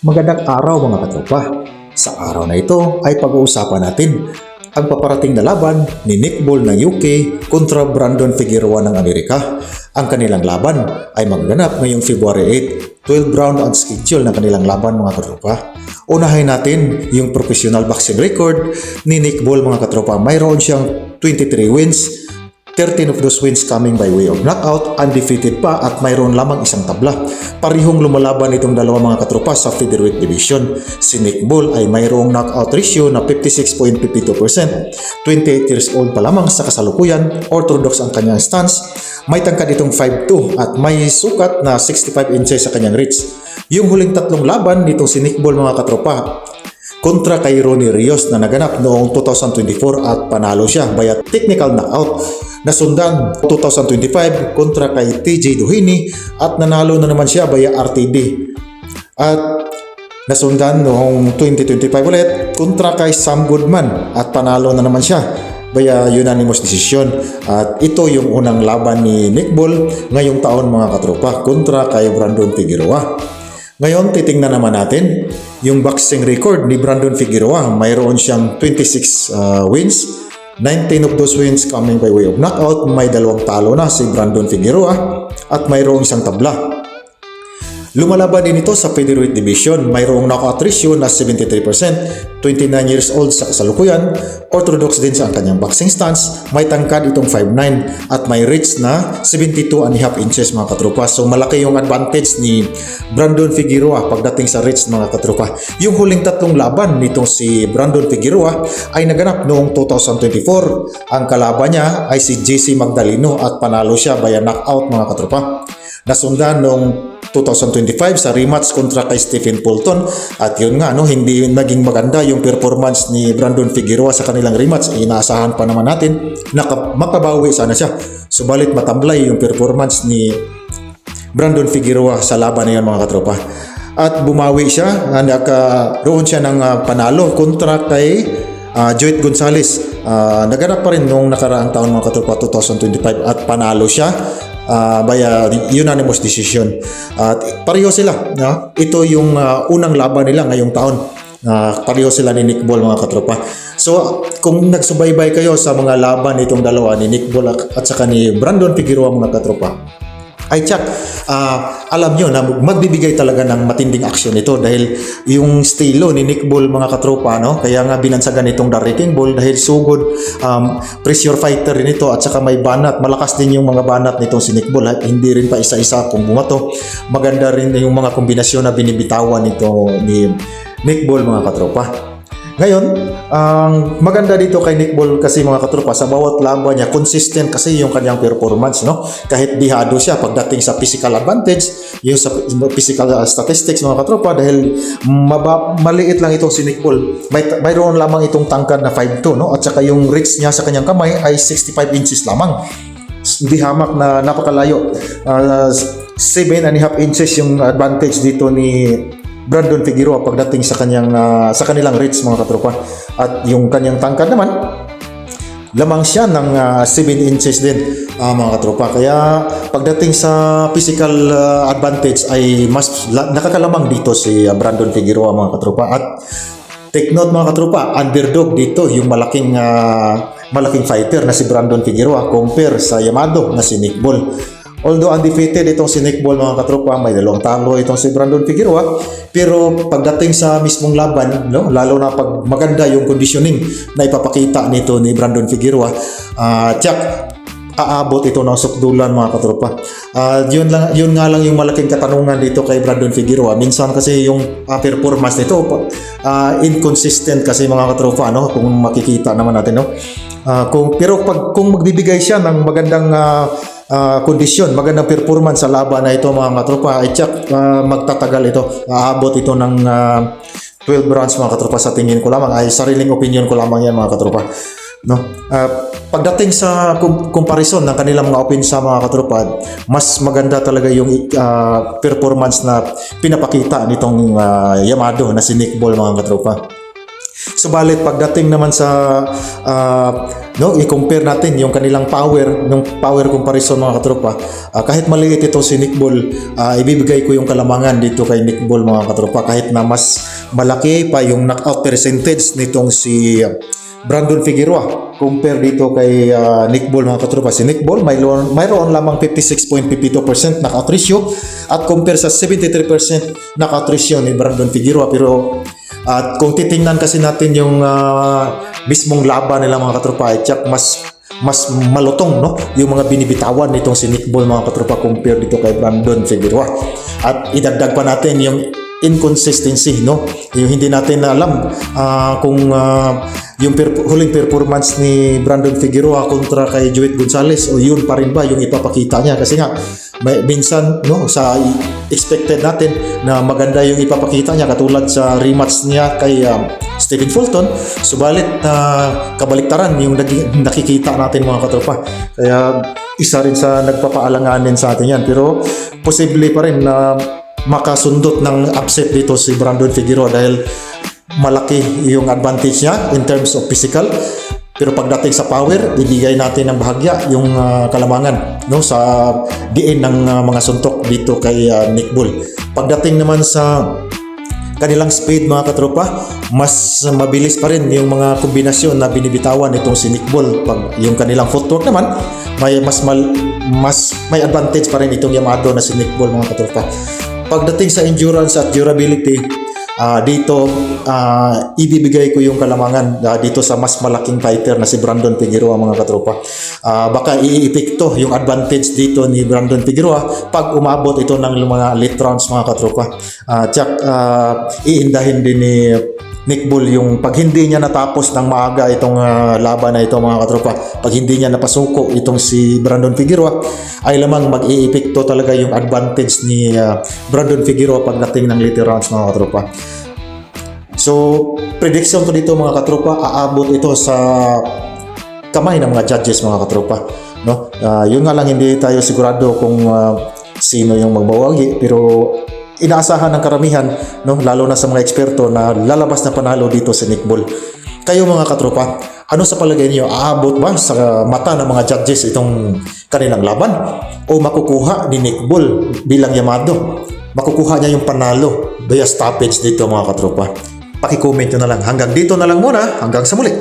Magandang araw mga katropa. Sa araw na ito ay pag-uusapan natin ang paparating na laban ni Nick Ball ng UK kontra Brandon Figueroa ng Amerika. Ang kanilang laban ay magaganap ngayong February 8, 12 round ang schedule ng kanilang laban mga katropa. Unahin natin yung professional boxing record ni Nick Ball mga katropa. Mayroon siyang 23 wins, 13 of those wins coming by way of knockout, undefeated pa at mayroon lamang isang tabla. Parihong lumalaban itong dalawa mga katropa sa featherweight division. Si Nick Ball ay mayroong knockout ratio na 56.52%. 28 years old pa lamang sa kasalukuyan, orthodox ang kanyang stance, may tangkad itong 5'2 at may sukat na 65 inches sa kanyang reach. Yung huling tatlong laban nitong si Nick Ball mga katropa, kontra kay Ronnie Rios na naganap noong 2024 at panalo siya via technical knockout. Nasundan 2025 kontra kay TJ Doheny at nanalo na naman siya via RTD. At nasundan noong 2025 ulit kontra kay Sam Goodman at panalo na naman siya via unanimous decision. At ito yung unang laban ni Nick Ball ngayong taon mga katropa kontra kay Brandon Figueroa. Ngayon, titingnan naman natin yung boxing record ni Brandon Figueroa. Mayroon siyang 26 wins, 19 of those wins coming by way of knockout. May dalawang talo na si Brandon Figueroa at mayroong isang tabla. Lumalaban din ito sa featherweight division. Mayroong knockout ratio na 73%, 29 years old sa kasalukuyan, orthodox din sa kanyang boxing stance, may tangkad itong 5'9 at may reach na 72.5 inches mga katropa. So malaki yung advantage ni Brandon Figueroa pagdating sa reach mga katropa. Yung huling tatlong laban nitong si Brandon Figueroa ay naganap noong 2024. Ang kalaban niya ay si JC Magdaleno at panalo siya via knockout mga katropa. Nasundan noong 2025 sa rematch kontra kay Stephen Fulton at yun nga hindi naging maganda yung performance ni Brandon Figueroa sa kanilang rematch. Inaasahan pa naman natin na makabawi sana siya, subalit matamlay yung performance ni Brandon Figueroa sa laban na yun mga katropa at bumawi siya. Nagkaroon siya ng panalo kontra kay Joet Gonzalez. Naganap pa rin nung nakaraang taon mga katropa 2025 at panalo siya via unanimous decision. At pareho sila, ito yung unang laban nila ngayong taon. Pareho sila ni Nick Ball mga katropa. So kung nagsubaybay kayo sa mga laban nitong dalawa ni Nick Ball at saka ni Brandon Figueroa mga katropa, ay check, alam nyo na magbibigay talaga ng matinding aksyon ito dahil yung estilo ni Nick Ball mga katropa, kaya nga binansagan itong The Wrecking Ball dahil so good, pressure fighter rin ito at saka may banat, malakas din yung mga banat nitong si Nick Ball at hindi rin pa isa-isa kung bumato. Maganda rin yung mga kombinasyon na binibitawan nito ni Nick Ball mga katropa. Ngayon, ang maganda dito kay Nick Ball kasi mga katropa, sa bawat laban niya, consistent kasi yung kanyang performance, Kahit bihado siya pagdating sa physical advantage, yung sa physical statistics mga katropa, dahil maliit lang itong si Nick Ball. Mayroon lamang itong tangkad na 5'2", At saka yung reach niya sa kanyang kamay ay 65 inches lamang. Hindi hamak na napakalayo. 7.5 inches yung advantage dito ni Brandon Figueroa pagdating sa kanilang reach mga katropa. At yung kanyang tangkad naman, lamang siya ng 7 inches din mga katropa. Kaya pagdating sa physical advantage ay mas nakakalamang dito si Brandon Figueroa mga katropa. At take note mga katropa, underdog dito yung malaking fighter na si Brandon Figueroa compare sa Yamado na si Nick Ball. Although undefeated itong si Nick Ball mga katropa, may dalawang talo itong si Brandon Figueroa, pero pagdating sa mismong laban, lalo na pag maganda yung conditioning na ipapakita nito ni Brandon Figueroa, aabot ito ng sukdulan mga katropa. Yun nga lang yung malaking katanungan dito kay Brandon Figueroa. Minsan kasi yung performance nito inconsistent kasi mga katropa, kung makikita naman natin, pero kung magbibigay siya ng magandang kondisyon, magandang performance sa laban na ito mga katropa, ay magtatagal ito. Aabot ito ng 12 rounds mga katropa sa tingin ko lamang. Ay sariling opinion ko lamang yan mga katropa. Pagdating sa comparison ng kanilang mga opensa mga katropa, mas maganda talaga yung performance na pinapakita nitong Yamado na si Nick Ball mga katropa. Subalit pagdating naman sa i-compare natin yung kanilang power, yung power comparison mga katropa, kahit maliit ito si Nick Ball, ibibigay ko yung kalamangan dito kay Nick Ball mga katropa, kahit na mas malaki pa yung knockout percentage nitong si Brandon Figueroa compare dito kay Nick Ball mga katropa. Si Nick Ball mayroon lamang 56.52% knockout ratio at compare sa 73% knockout ratio ni Brandon Figueroa. Pero at kung titingnan kasi natin yung mismong laban nila mga katropa, ay mas malutong, no, yung mga binibitawan nitong si Nick Ball mga katropa compare dito kay Brandon Figueroa. At idagdag pa natin yung inconsistency, no, yung hindi natin alam kung yung huling performance ni Brandon Figueroa kontra kay Joet Gonzalez o yun pa rin ba yung ipapakita niya, kasi nga minsan, no, sa expected natin na maganda yung ipapakita niya katulad sa rematch niya kay Stephen Fulton, subalit kabaliktaran yung nakikita natin mga katropa. Kaya isa rin sa nagpapaalanganin sa atin yan, pero posible pa rin na makasundot ng upset dito si Brandon Figueroa dahil malaki yung advantage niya in terms of physical. Pero pagdating sa power, ibigay natin ng bahagya yung kalamangan, no, sa diin ng mga suntok dito kay Nick Ball. Pagdating naman sa kanilang speed mga katropa, mas mabilis pa rin yung mga kombinasyon na binibitawan nitong si Nick Ball. Pag yung kanilang footwork naman, mas may advantage pa rin itong Yamado na si Nick Ball mga katropa. Pagdating sa endurance at durability, dito ibibigay ko yung kalamangan dito sa mas malaking fighter na si Brandon Figueroa mga katropa. Baka iipikto yung advantage dito ni Brandon Figueroa pag umabot ito ng mga late rounds mga katropa. Iindahin din ni Nick Ball yung pag hindi niya natapos ng maaga itong laban na ito mga katropa, pag hindi niya napasuko itong si Brandon Figueroa, ay lamang mag-iipikto talaga yung advantage ni Brandon Figueroa pagdating ng later rounds mga katropa. So prediction ko dito mga katropa, aabot ito sa kamay ng mga judges mga katropa, no? Yun nga lang, hindi tayo sigurado kung sino yung magbawagi, pero inaasahan ng karamihan, no, lalo na sa mga eksperto, na lalabas na panalo dito si Nick Ball. Kayo mga katropa, ano sa palagay niyo, aabot ba sa mata ng mga judges itong kanilang laban, o makukuha ni Nick Ball bilang Yamado? Makukuha niya yung panalo via stoppage dito mga katropa? Paki-comment nyo na lang. Hanggang dito na lang muna, hanggang sa muli.